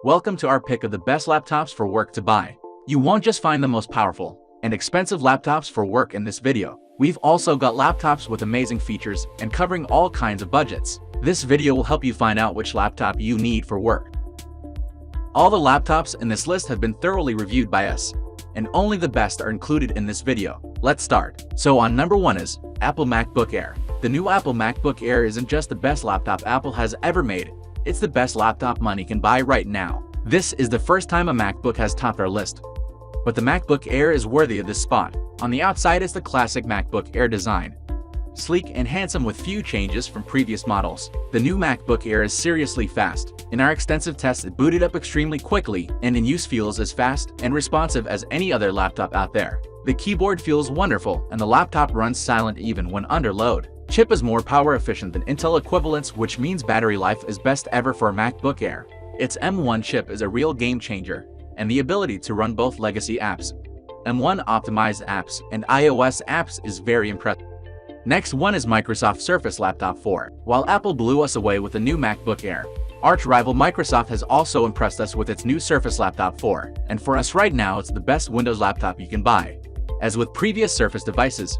Welcome to our pick of the best laptops for work to buy. You won't just find the most powerful and expensive laptops for work in this video. We've also got laptops with amazing features and covering all kinds of budgets. This video will help you find out which laptop you need for work. All the laptops in this list have been thoroughly reviewed by us, and only the best are included in this video. Let's start. So on number 1 is Apple MacBook Air. The new Apple MacBook Air isn't just the best laptop Apple has ever made, it's the best laptop money can buy right now. This is the first time a MacBook has topped our list, but the MacBook Air is worthy of this spot. On the outside is the classic MacBook Air design, sleek and handsome with few changes from previous models. The new MacBook Air is seriously fast. In our extensive tests, it booted up extremely quickly and in use feels as fast and responsive as any other laptop out there. The keyboard feels wonderful and the laptop runs silent even when under load. Chip is more power efficient than Intel equivalents, which means battery life is best ever for a MacBook Air. Its M1 chip is a real game changer, and the ability to run both legacy apps, M1 optimized apps, and iOS apps is very impressive. Next one is Microsoft Surface Laptop 4. While Apple blew us away with the new MacBook Air, arch-rival Microsoft has also impressed us with its new Surface Laptop 4, and for us right now it's the best Windows laptop you can buy. As with previous Surface devices,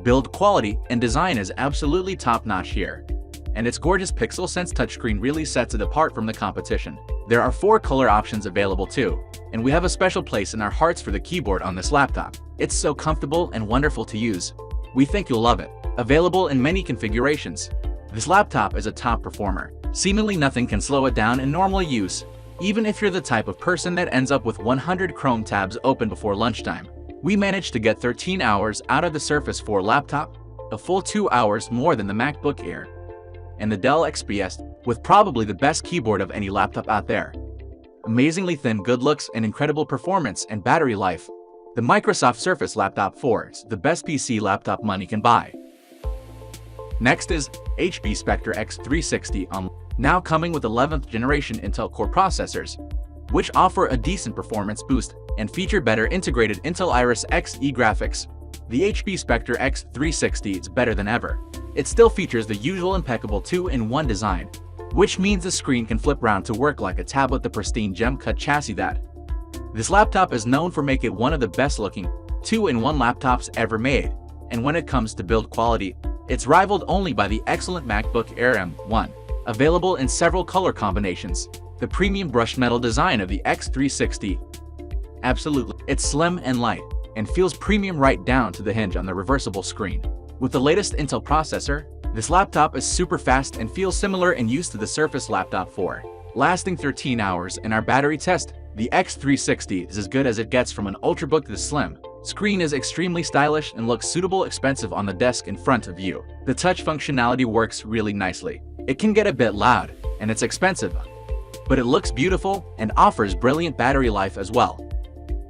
build quality and design is absolutely top-notch here, and its gorgeous Pixel-Sense touchscreen really sets it apart from the competition. There are 4 color options available too, and we have a special place in our hearts for the keyboard on this laptop. It's so comfortable and wonderful to use. We think you'll love it. Available in many configurations, this laptop is a top performer. Seemingly nothing can slow it down in normal use, even if you're the type of person that ends up with 100 Chrome tabs open before lunchtime. We managed to get 13 hours out of the Surface 4 laptop, a full 2 hours more than the MacBook Air, and the Dell XPS, with probably the best keyboard of any laptop out there. Amazingly thin good looks and incredible performance and battery life, the Microsoft Surface Laptop 4 is the best PC laptop money can buy. Next is HP Spectre X360, now coming with 11th generation Intel Core processors, which offer a decent performance boost and feature better integrated Intel Iris Xe graphics. The HP Spectre X360 is better than ever. It still features the usual impeccable 2-in-1 design, which means the screen can flip round to work like a tablet. The pristine gem-cut chassis that this laptop is known for make it one of the best looking 2-in-1 laptops ever made, and when it comes to build quality, it's rivaled only by the excellent MacBook Air M1, available in several color combinations. The premium brushed metal design of the X360, absolutely, it's slim and light, and feels premium right down to the hinge on the reversible screen. With the latest Intel processor, this laptop is super fast and feels similar in use to the Surface Laptop 4. Lasting 13 hours in our battery test, the X360 is as good as it gets from an Ultrabook. The slim screen is extremely stylish and looks suitable expensive on the desk in front of you. The touch functionality works really nicely. It can get a bit loud, and it's expensive, but it looks beautiful and offers brilliant battery life as well.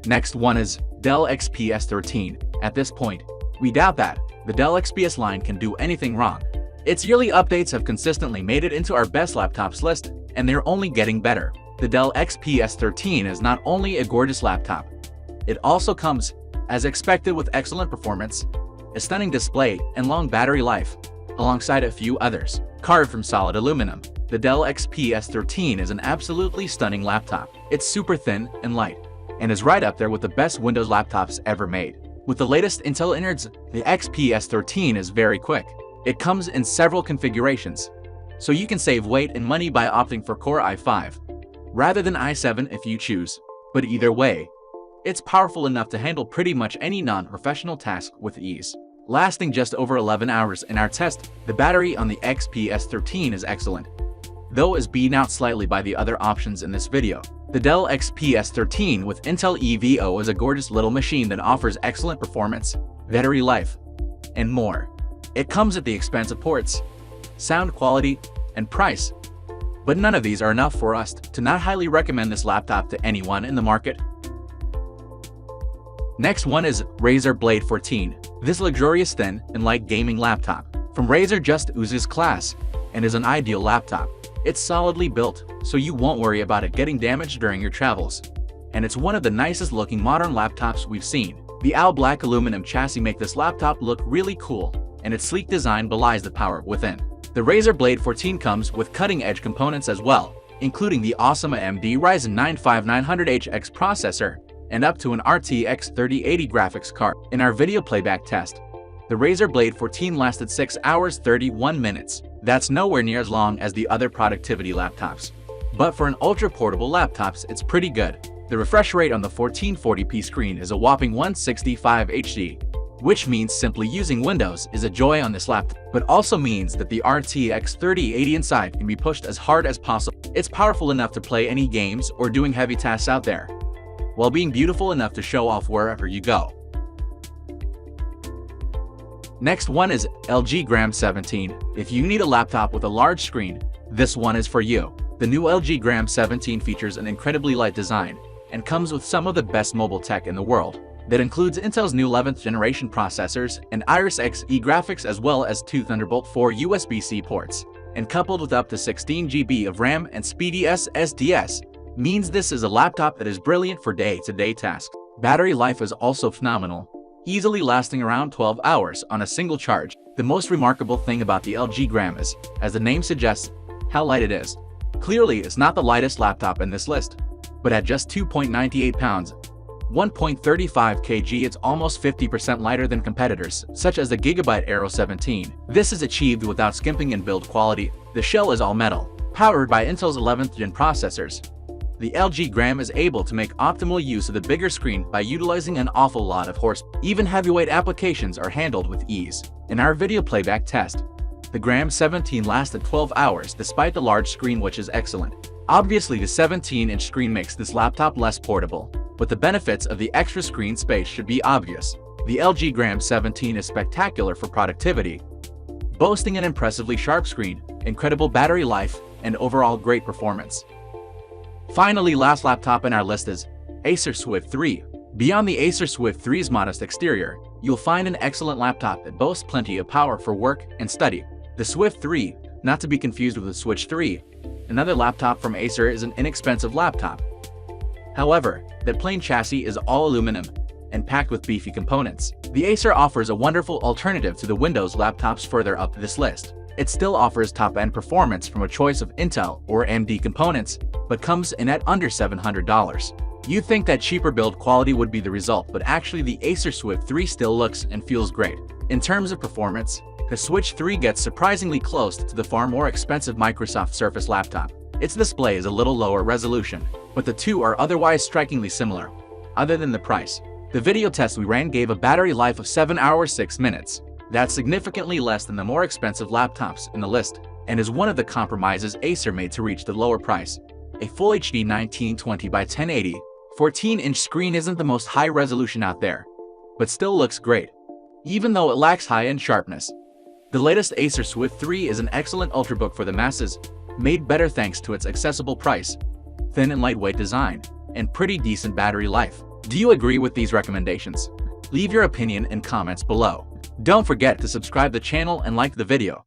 Next one is Dell XPS 13. At this point, we doubt that the Dell XPS line can do anything wrong. Its yearly updates have consistently made it into our best laptops list, and they're only getting better. The Dell XPS 13 is not only a gorgeous laptop, it also comes, as expected, with excellent performance, a stunning display, and long battery life, alongside a few others. Carved from solid aluminum, the Dell XPS 13 is an absolutely stunning laptop. It's super thin and light, and is right up there with the best Windows laptops ever made. With the latest Intel innards, the XPS 13 is very quick. It comes in several configurations, so you can save weight and money by opting for Core i5, rather than i7 if you choose. But either way, it's powerful enough to handle pretty much any non-professional task with ease. Lasting just over 11 hours in our test, the battery on the XPS 13 is excellent, though is beaten out slightly by the other options in this video. The Dell XPS 13 with Intel EVO is a gorgeous little machine that offers excellent performance, battery life, and more. It comes at the expense of ports, sound quality, and price, but none of these are enough for us to not highly recommend this laptop to anyone in the market. Next one is Razer Blade 14. This luxurious thin and light gaming laptop from Razer just oozes class and is an ideal laptop. It's solidly built, so you won't worry about it getting damaged during your travels, and it's one of the nicest looking modern laptops we've seen. The all black aluminum chassis make this laptop look really cool, and its sleek design belies the power within. The Razer Blade 14 comes with cutting-edge components as well, including the awesome AMD Ryzen 9 5900HX processor and up to an RTX 3080 graphics card. In our video playback test, the Razer Blade 14 lasted 6 hours 31 minutes. That's nowhere near as long as the other productivity laptops. But for an ultra-portable laptops, it's pretty good. The refresh rate on the 1440p screen is a whopping 165 HD, which means simply using Windows is a joy on this laptop, but also means that the RTX 3080 inside can be pushed as hard as possible. It's powerful enough to play any games or doing heavy tasks out there, while being beautiful enough to show off wherever you go. Next one is LG Gram 17. If you need a laptop with a large screen, this one is for you. The new LG Gram 17 features an incredibly light design and comes with some of the best mobile tech in the world. That includes Intel's new 11th generation processors and Iris Xe graphics, as well as two Thunderbolt 4 USB-C ports. And coupled with up to 16 GB of RAM and speedy SSDs, means this is a laptop that is brilliant for day-to-day tasks. Battery life is also phenomenal, easily lasting around 12 hours on a single charge. The most remarkable thing about the LG Gram is, as the name suggests, how light it is. Clearly, it's not the lightest laptop in this list, but at just 2.98 pounds, 1.35 kg, it's almost 50% lighter than competitors, such as the Gigabyte Aero 17. This is achieved without skimping in build quality. The shell is all metal, powered by Intel's 11th gen processors. The LG Gram is able to make optimal use of the bigger screen by utilizing an awful lot of horsepower. Even heavyweight applications are handled with ease. In our video playback test, the Gram 17 lasted 12 hours despite the large screen, which is excellent. Obviously, the 17-inch screen makes this laptop less portable, but the benefits of the extra screen space should be obvious. The LG Gram 17 is spectacular for productivity, boasting an impressively sharp screen, incredible battery life, and overall great performance. Finally, last laptop in our list is Acer Swift 3. Beyond the Acer Swift 3's modest exterior, you'll find an excellent laptop that boasts plenty of power for work and study. The Swift 3, not to be confused with the Switch 3, another laptop from Acer, is an inexpensive laptop. However, that plain chassis is all aluminum and packed with beefy components. The Acer offers a wonderful alternative to the Windows laptops further up this list. It still offers top-end performance from a choice of Intel or AMD components, but comes in at under $700. You'd think that cheaper build quality would be the result, but actually the Acer Swift 3 still looks and feels great. In terms of performance, the Switch 3 gets surprisingly close to the far more expensive Microsoft Surface laptop. Its display is a little lower resolution, but the two are otherwise strikingly similar, other than the price. The video test we ran gave a battery life of 7 hours 6 minutes. That's significantly less than the more expensive laptops in the list, and is one of the compromises Acer made to reach the lower price. A Full HD 1920 by 1080 14-inch screen isn't the most high resolution out there, but still looks great, even though it lacks high-end sharpness. The latest Acer Swift 3 is an excellent ultrabook for the masses, made better thanks to its accessible price, thin and lightweight design, and pretty decent battery life. Do you agree with these recommendations? Leave your opinion in comments below. Don't forget to subscribe the channel and like the video.